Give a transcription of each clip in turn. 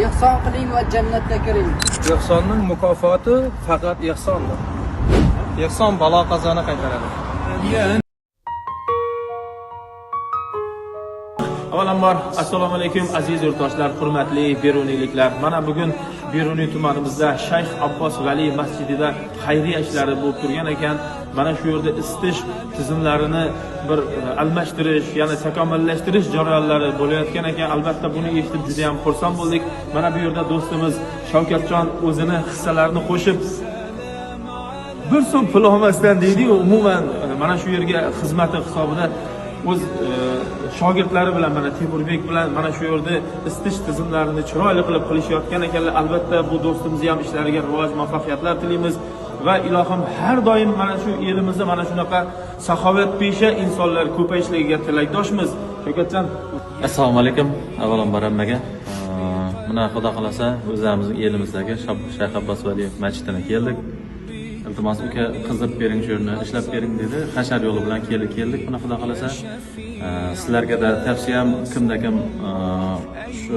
ihson qiling va jannatga kiring. Ehsonning mukofoti faqat ehsondir. Ehson balo qazoni qaytaradi. Avvalambor assalomu alaykum aziz yurtdoshlar, hurmatli beruniyliklar. Mana bugun Beruniy tumanimizda Shayx Abbos Vali masjidida xayriya ishlari bo'lib turgan ekan. Mana shu yerda isitish tizimlarini bir almashtirish, ya'ni takomillashtirish jarayonlari bo'layotgan ekan. Albatta buni eshitib juda ham xursand bo'ldik. Mana bu yerda do'stimiz Shavkatjon o'zini hissalarini qo'shib bir so'm pul olmasdan deydi-yu, umuman mana shu yerga xizmati hisobida o'z shogirdlari bilan, mana Temurbek bilan mana shu yerda isitish tizimlarini chiroyli qilib qilishayotgan ekanlar. Albatta bu do'stimiz ham ishlariga rivoj, muvaffaqiyatlar tilaymiz va ilohim har doim mana shu elimizda mana shunaqa saxovatpesha insonlar ko'payishligiga tilakdoshmiz. Shavkatjon, assalomu alaykum. Avvalambor hammaga mana xudo xolasa o'zimizning elimizdagi Shayx Abbos Vali masjidine keldik. Iltimos uka qizib bering shu yerni, ishlab bering dedi. Hashar yo'li bilan keldik. Buni xudo xolasa sizlarga da tavsiyam kimda kim shu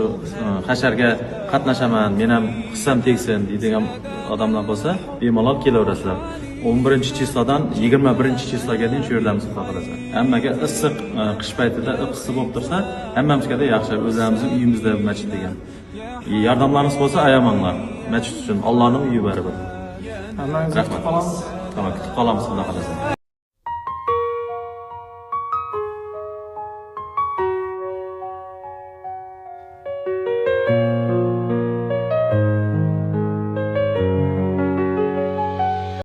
hasharga qatnashaman, men ham hissam tegsin deydigan odamlar bo'lsa, bemalol kelaverasizlar. 11-chislodan 21-chislogga deyim shu yerdamiz xudo xolasa. Hammaga issiq qish paytida issiq bo'lib tursa, hammamizga da yaxshi. O'zimizning uyimizda masjid degan. Yordamlariniz bo'lsa ayamanglar. Masjid uchun Allohning uyi baribir. Hammangizni kutib qolamiz. Tamam, kutib qolamiz xudo xolasa.